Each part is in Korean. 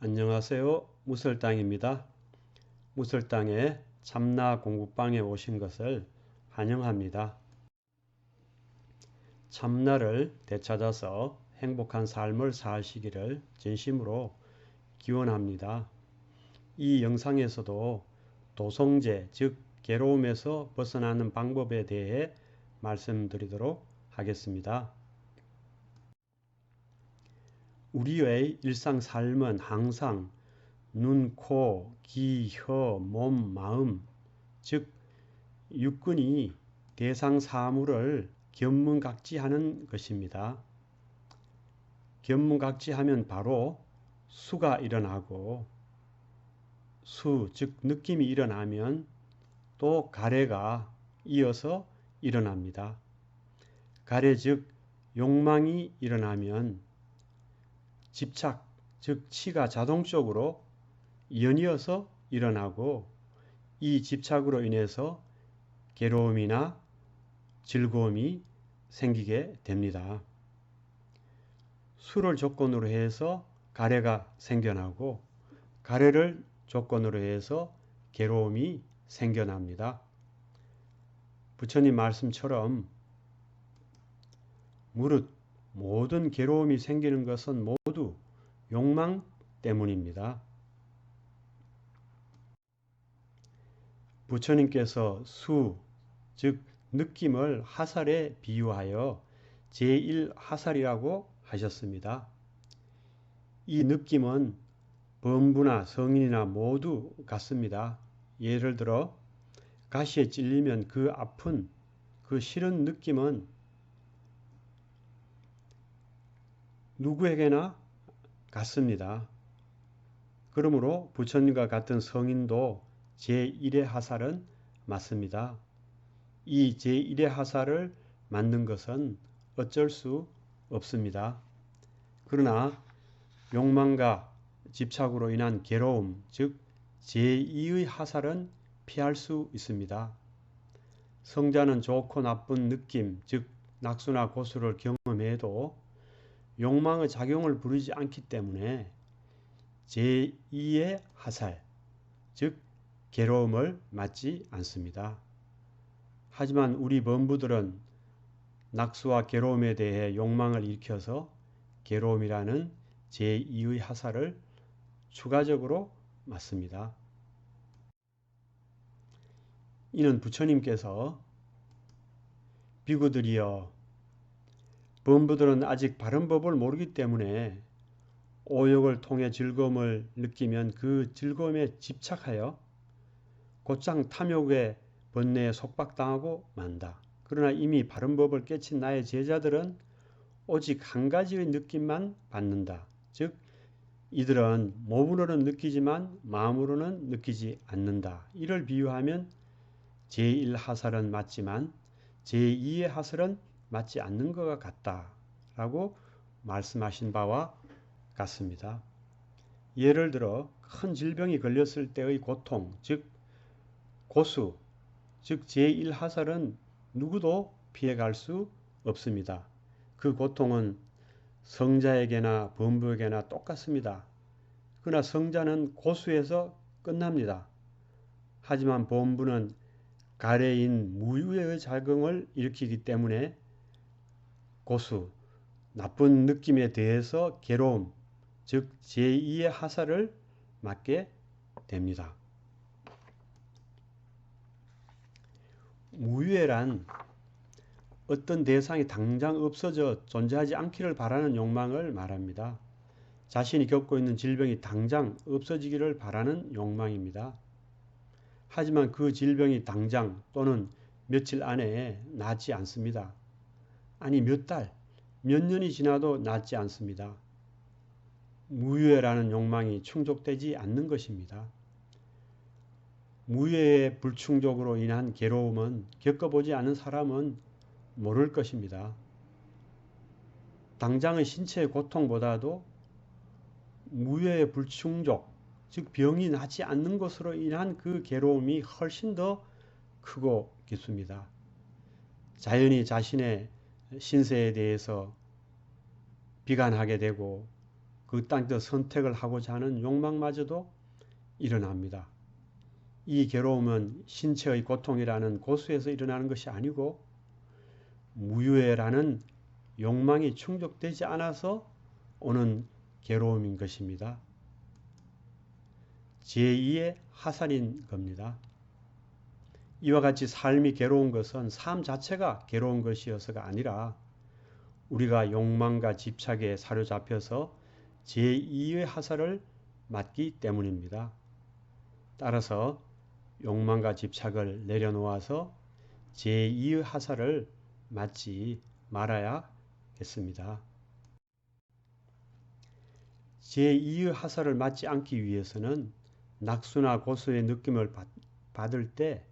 안녕하세요. 무설당입니다. 무설당의 참나 공부방에 오신 것을 환영합니다. 참나를 되찾아서 행복한 삶을 사시기를 진심으로 기원합니다. 이 영상에서도 도성재, 즉 괴로움에서 벗어나는 방법에 대해 말씀드리도록 하겠습니다. 우리의 일상 삶은 항상 눈, 코, 귀, 혀, 몸, 마음, 즉 육군이 대상 사물을 견문각지하는 것입니다. 견문각지하면 바로 수가 일어나고 수, 즉 느낌이 일어나면 또 가래가 이어서 일어납니다. 가래, 즉 욕망이 일어나면 집착, 즉 치가 자동적으로 연이어서 일어나고 이 집착으로 인해서 괴로움이나 즐거움이 생기게 됩니다. 수를 조건으로 해서 가래가 생겨나고 가래를 조건으로 해서 괴로움이 생겨납니다. 부처님 말씀처럼 무릇 모든 괴로움이 생기는 것은 모두 욕망 때문입니다. 부처님께서 수, 즉 느낌을 화살에 비유하여 제1화살이라고 하셨습니다. 이 느낌은 범부나 성인이나 모두 같습니다. 예를 들어 가시에 찔리면 그 아픈, 그 싫은 느낌은 누구에게나 같습니다. 그러므로 부처님과 같은 성인도 제1의 화살은 맞습니다. 이 제1의 화살을 맞는 것은 어쩔 수 없습니다. 그러나 욕망과 집착으로 인한 괴로움, 즉 제2의 화살은 피할 수 있습니다. 성자는 좋고 나쁜 느낌, 즉 낙수나 고수를 경험해도 욕망의 작용을 부리지 않기 때문에 제2의 화살, 즉 괴로움을 맞지 않습니다. 하지만 우리 범부들은 낙수와 괴로움에 대해 욕망을 일으켜서 괴로움이라는 제2의 화살을 추가적으로 맞습니다. 이는 부처님께서 비구들이여 범부들은 아직 바른 법을 모르기 때문에 오욕을 통해 즐거움을 느끼면 그 즐거움에 집착하여 곧장 탐욕의 번뇌에 속박당하고 만다. 그러나 이미 바른 법을 깨친 나의 제자들은 오직 한 가지의 느낌만 받는다. 즉 이들은 몸으로는 느끼지만 마음으로는 느끼지 않는다. 이를 비유하면 제1화살은 맞지만 제2의 화살은 맞지 않는 것과 같다라고 말씀하신 바와 같습니다. 예를 들어 큰 질병이 걸렸을 때의 고통, 즉 고수, 즉 제1화살은 누구도 피해갈 수 없습니다. 그 고통은 성자에게나 범부에게나 똑같습니다. 그러나 성자는 고수에서 끝납니다. 하지만 범부는 가래인 무유의 작용을 일으키기 때문에 고수, 나쁜 느낌에 대해서 괴로움, 즉 제2의 화살을 맞게 됩니다. 무유해란 어떤 대상이 당장 없어져 존재하지 않기를 바라는 욕망을 말합니다. 자신이 겪고 있는 질병이 당장 없어지기를 바라는 욕망입니다. 하지만 그 질병이 당장 또는 며칠 안에 낫지 않습니다. 아니 몇 달, 몇 년이 지나도 낫지 않습니다. 무유해라는 욕망이 충족되지 않는 것입니다. 무유해의 불충족으로 인한 괴로움은 겪어보지 않은 사람은 모를 것입니다. 당장의 신체의 고통보다도 무유해의 불충족, 즉 병이 나지 않는 것으로 인한 그 괴로움이 훨씬 더 크고 깊습니다. 자연히 자신의 신세에 대해서 비관하게 되고 그 땅에서 선택을 하고자 하는 욕망마저도 일어납니다. 이 괴로움은 신체의 고통이라는 고수에서 일어나는 것이 아니고 무유해라는 욕망이 충족되지 않아서 오는 괴로움인 것입니다. 제2의 하살인 겁니다. 이와 같이 삶이 괴로운 것은 삶 자체가 괴로운 것이어서가 아니라 우리가 욕망과 집착에 사로잡혀서 제2의 하살을 맞기 때문입니다. 따라서 욕망과 집착을 내려놓아서 제2의 하살을 맞지 말아야겠습니다. 제2의 하살을 맞지 않기 위해서는 낙수나 고수의 느낌을 받을 때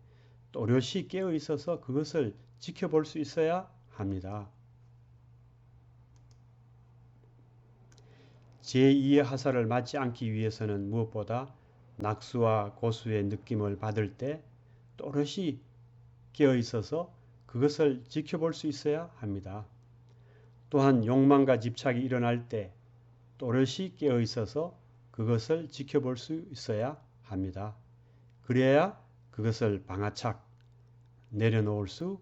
또렷이 깨어 있어서 그것을 지켜볼 수 있어야 합니다. 제2의 하살을 맞지 않기 위해서는 무엇보다 낙수와 고수의 느낌을 받을 때 또렷이 깨어 있어서 그것을 지켜볼 수 있어야 합니다. 또한 욕망과 집착이 일어날 때 또렷이 깨어 있어서 그것을 지켜볼 수 있어야 합니다. 그래야 그것을 방아착 내려놓을 수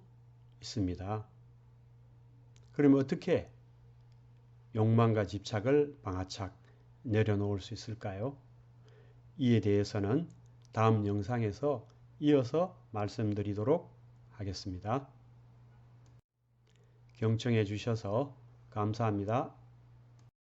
있습니다. 그러면 어떻게 욕망과 집착을 방아착 내려놓을 수 있을까요? 이에 대해서는 다음 영상에서 이어서 말씀드리도록 하겠습니다. 경청해 주셔서 감사합니다.